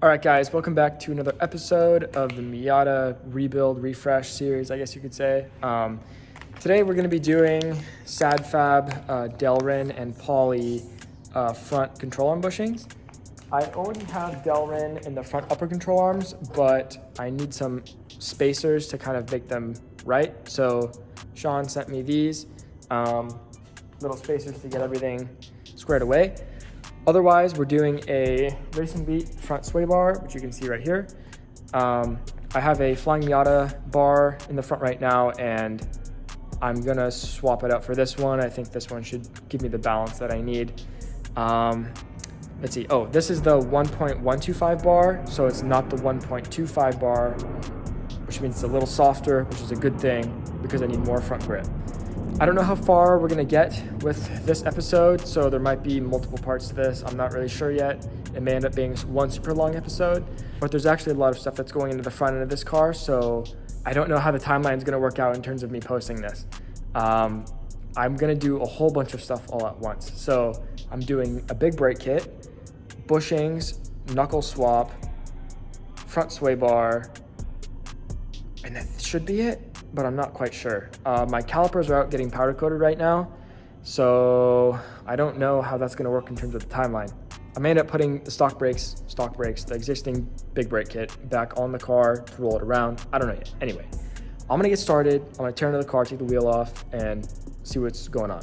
All right, guys, welcome back to another episode of the Miata rebuild refresh series, I guess you could say. Today we're going to be doing SadFab, Delrin, and Poly front control arm bushings. I already have Delrin in the front upper control arms, but I need some spacers to kind of make them right. So Sean sent me these little spacers to get everything squared away. Otherwise, we're doing a Racing Beat front sway bar, which you can see right here. I have a Flying Miata bar in the front right now, and I'm gonna swap it out for this one. I think this one should give me the balance that I need. Let's see, oh, this is the 1.125 bar, so it's not the 1.25 bar, which means it's a little softer, which is a good thing because I need more front grip. I don't know how far we're gonna get with this episode, so there might be multiple parts to this. I'm not really sure yet. It may end up being one super long episode, but there's actually a lot of stuff that's going into the front end of this car, so I don't know how the timeline is gonna work out in terms of me posting this. I'm gonna do a whole bunch of stuff all at once. So I'm doing a big brake kit, bushings, knuckle swap, front sway bar, and that should be it, but I'm not quite sure. My calipers are out getting powder coated right now, so I don't know how that's gonna work in terms of the timeline. I may end up putting the stock brakes, the existing big brake kit back on the car to roll it around. I don't know yet. Anyway, I'm gonna get started. I'm gonna turn to the car, take the wheel off, and see what's going on.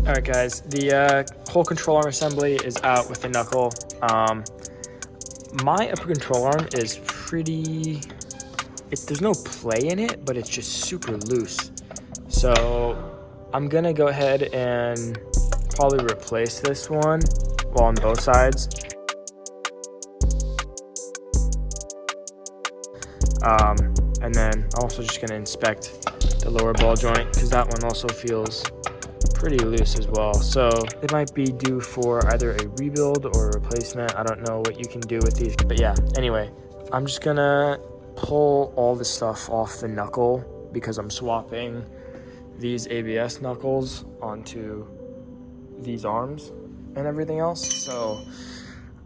All right, guys, the whole control arm assembly is out with the knuckle. My upper control arm is pretty, there's no play in it, but it's just super loose. So I'm gonna go ahead and probably replace this one, well, on both sides. And then I'm also just gonna inspect the lower ball joint because that one also feels pretty loose as well. So it might be due for either a rebuild or a replacement. I don't know what you can do with these, but yeah, anyway, I'm just gonna pull all the stuff off the knuckle because I'm swapping these ABS knuckles onto these arms and everything else. So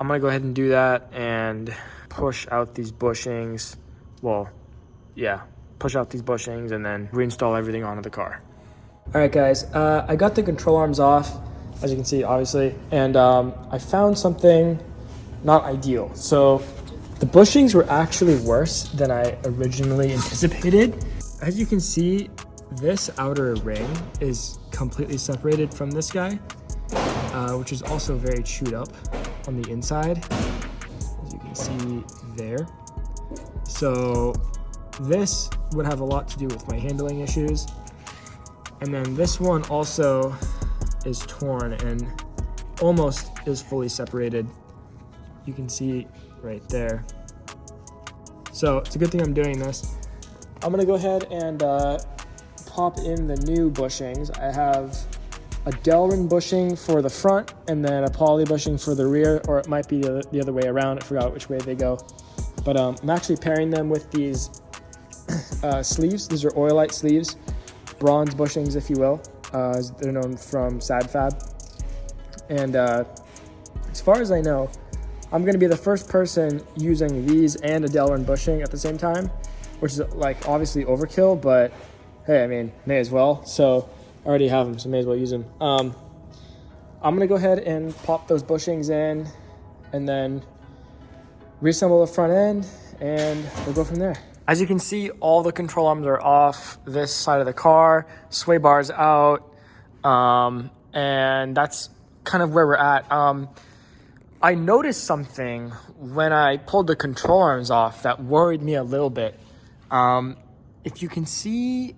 I'm gonna go ahead and do that and push out these bushings. Well, yeah, push out these bushings and then reinstall everything onto the car. All right, guys, I got the control arms off, as you can see, obviously, and I found something not ideal. So the bushings were actually worse than I originally anticipated. As you can see, this outer ring is completely separated from this guy, which is also very chewed up on the inside, as you can see there. So this would have a lot to do with my handling issues. And then this one also is torn and almost is fully separated. You can see right there. So it's a good thing I'm doing this. I'm gonna go ahead and pop in the new bushings. I have a Delrin bushing for the front and then a poly bushing for the rear, or it might be the other way around. I forgot which way they go. But I'm actually pairing them with these sleeves. These are Oilite sleeves. Bronze bushings, if you will, as they're known from SadFab. And as far as I know, I'm going to be the first person using these and a Delrin bushing at the same time, which is like obviously overkill, but hey, I mean, may as well. So I already have them, so may as well use them. I'm going to go ahead and pop those bushings in and then reassemble the front end, and we'll go from there. As you can see, all the control arms are off this side of the car, sway bars out, and that's kind of where we're at. I noticed something when I pulled the control arms off that worried me a little bit. If you can see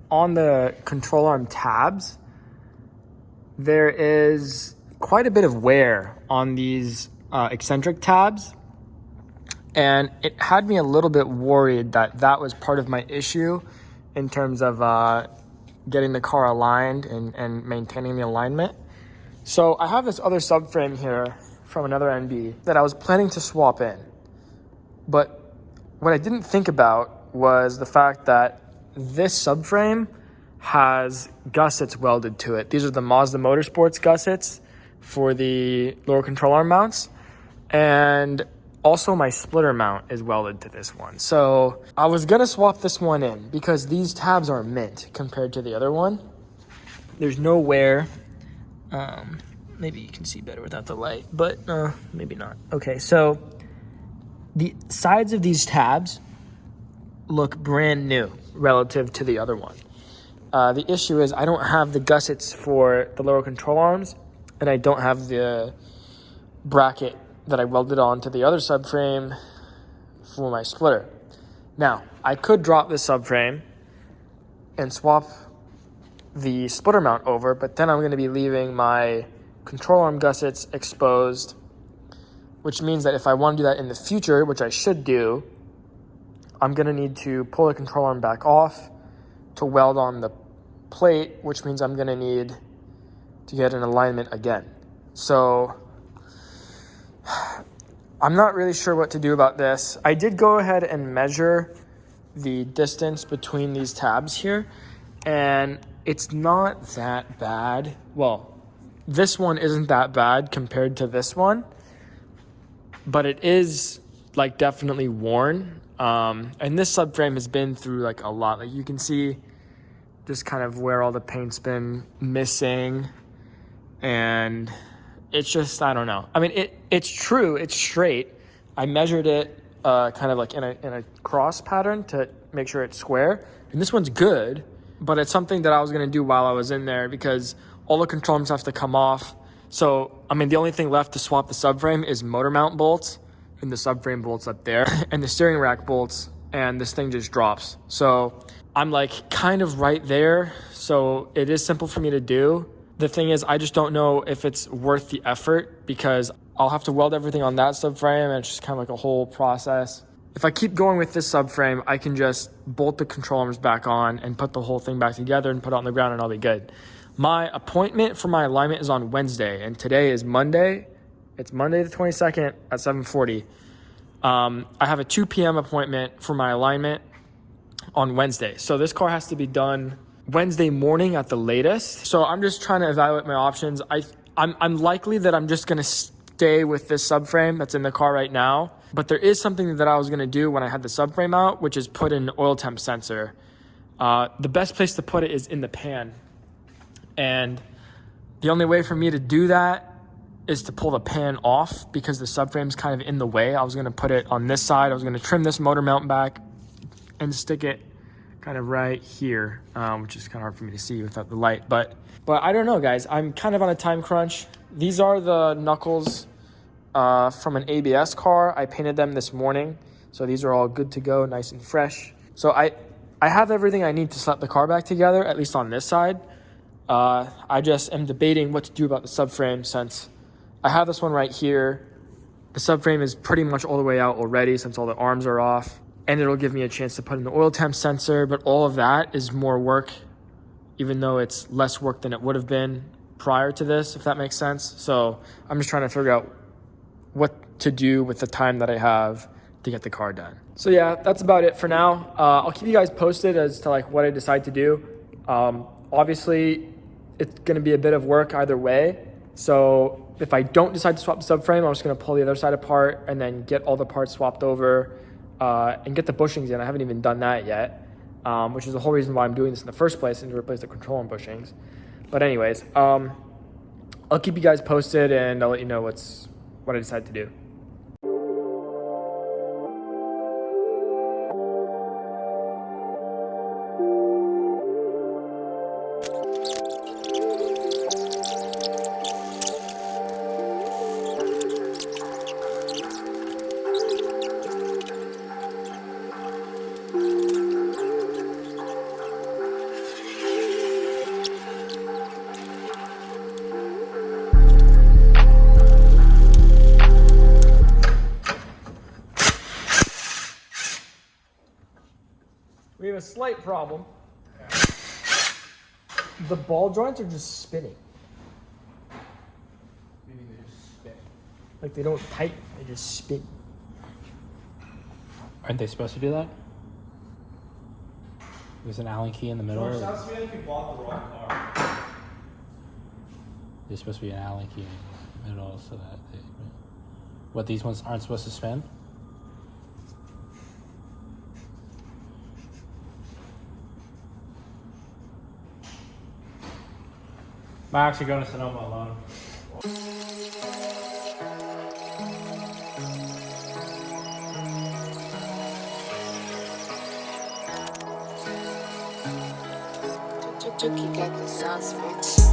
on the control arm tabs, there is quite a bit of wear on these eccentric tabs. And it had me a little bit worried that that was part of my issue in terms of getting the car aligned and maintaining the alignment. So I have this other subframe here from another NB that I was planning to swap in. But what I didn't think about was the fact that this subframe has gussets welded to it. These are the Mazda Motorsports gussets for the lower control arm mounts. And also, my splitter mount is welded to this one. So I was gonna swap this one in because these tabs are mint compared to the other one. There's no wear. Maybe you can see better without the light, but maybe not. Okay, so the sides of these tabs look brand new relative to the other one. The issue is I don't have the gussets for the lower control arms, and I don't have the bracket that I welded onto the other subframe for my splitter. Now, I could drop this subframe and swap the splitter mount over, but then I'm going to be leaving my control arm gussets exposed, which means that if I want to do that in the future, which I should do, I'm going to need to pull the control arm back off to weld on the plate, which means I'm going to need to get an alignment again. So I'm not really sure what to do about this. I did go ahead and measure the distance between these tabs here, and it's not that bad. Well, this one isn't that bad compared to this one, but it is like definitely worn. And this subframe has been through like a lot. Like you can see just kind of where all the paint's been missing, and it's just, I don't know. I mean, it's true, it's straight. I measured it kind of like in a cross pattern to make sure it's square. And this one's good, but it's something that I was gonna do while I was in there because all the control arms have to come off. So, I mean, the only thing left to swap the subframe is motor mount bolts and the subframe bolts up there and the steering rack bolts, and this thing just drops. So I'm like kind of right there. So it is simple for me to do. The thing is, I just don't know if it's worth the effort because I'll have to weld everything on that subframe, and it's just kind of like a whole process. If I keep going with this subframe, I can just bolt the control arms back on and put the whole thing back together and put it on the ground, and I'll be good. My appointment for my alignment is on Wednesday, and today is Monday. It's Monday the 22nd at 7:40. I have a 2 p.m. appointment for my alignment on Wednesday. So this car has to be done Wednesday morning at the latest. So I'm just trying to evaluate my options. I'm likely that I'm just going to stay with this subframe that's in the car right now. But there is something that I was going to do when I had the subframe out, which is put in an oil temp sensor. The best place to put it is in the pan. And the only way for me to do that is to pull the pan off because the subframe's kind of in the way. I was going to put it on this side. I was going to trim this motor mount back and stick it kind of right here, which is kind of hard for me to see without the light. But I don't know, guys. I'm kind of on a time crunch. These are the knuckles from an ABS car. I painted them this morning. So these are all good to go, nice and fresh. So I have everything I need to slap the car back together, at least on this side. I just am debating what to do about the subframe since I have this one right here. The subframe is pretty much all the way out already since all the arms are off, and it'll give me a chance to put in the oil temp sensor, but all of that is more work, even though it's less work than it would have been prior to this, if that makes sense. So I'm just trying to figure out what to do with the time that I have to get the car done. So yeah, that's about it for now. I'll keep you guys posted as to like what I decide to do. Obviously, it's going to be a bit of work either way. So if I don't decide to swap the subframe, I'm just going to pull the other side apart and then get all the parts swapped over and get the bushings in. I haven't even done that yet, which is the whole reason why I'm doing this in the first place, and to replace the control arm bushings. But anyways, I'll keep you guys posted, and I'll let you know what I decide to do. We have a slight problem. The ball joints are just spinning. Maybe they just spin. Like they don't tighten, they just spin. Aren't they supposed to do that? There's an Allen key in the middle. So it sounds to me like you bought the wrong car. There's supposed to be an Allen key in the middle so that they, what, these ones aren't supposed to spin? I'm actually going to Sonoma alone. Chucky got the sauce, bitch.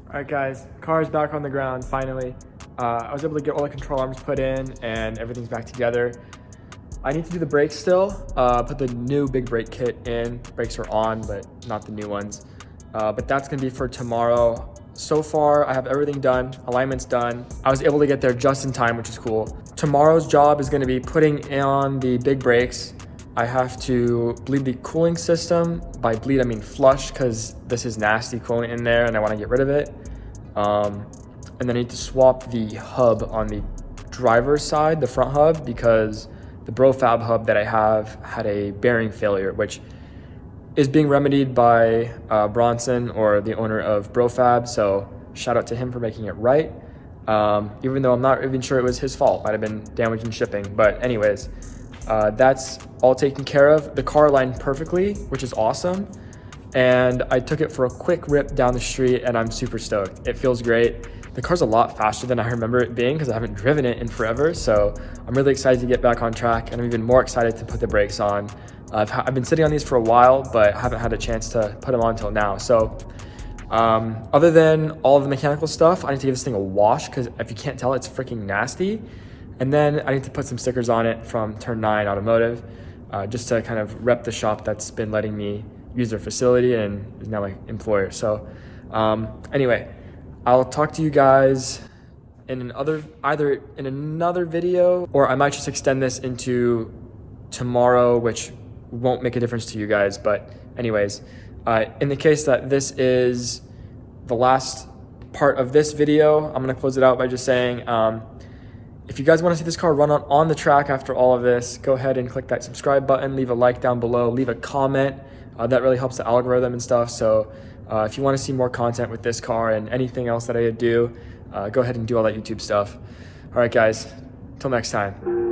All right, guys, car is back on the ground, finally. I was able to get all the control arms put in and everything's back together. I need to do the brakes still, put the new big brake kit in. Brakes are on, but not the new ones. But that's gonna be for tomorrow. So far, I have everything done, alignment's done. I was able to get there just in time, which is cool. Tomorrow's job is gonna be putting on the big brakes. I have to bleed the cooling system. By bleed, I mean flush, because this is nasty coolant in there and I wanna get rid of it. And then I need to swap the hub on the driver's side, the front hub, because the BroFab hub that I have had a bearing failure, which is being remedied by Bronson, or the owner of BroFab. So Shout out to him for making it right. Even though I'm not even sure it was his fault, might have been damage in shipping. But anyways, that's all taken care of. The car aligned perfectly, which is awesome. And I took it for a quick rip down the street and I'm super stoked. It feels great. The car's a lot faster than I remember it being because I haven't driven it in forever. So I'm really excited to get back on track, and I'm even more excited to put the brakes on. I've been sitting on these for a while, but haven't had a chance to put them on until now. So other than all of the mechanical stuff, I need to give this thing a wash because if you can't tell, it's freaking nasty. And then I need to put some stickers on it from Turn 9 Automotive just to kind of rep the shop that's been letting me use their facility and is now my employer. So anyway, I'll talk to you guys in either in another video, or I might just extend this into tomorrow, which won't make a difference to you guys. But anyways, in the case that this is the last part of this video, I'm gonna close it out by just saying, if you guys want to see this car run on the track after all of this, go ahead and click that subscribe button, leave a like down below, leave a comment. That really helps the algorithm and stuff. So if you want to see more content with this car and anything else that I do, go ahead and do all that YouTube stuff. All right, guys, till next time.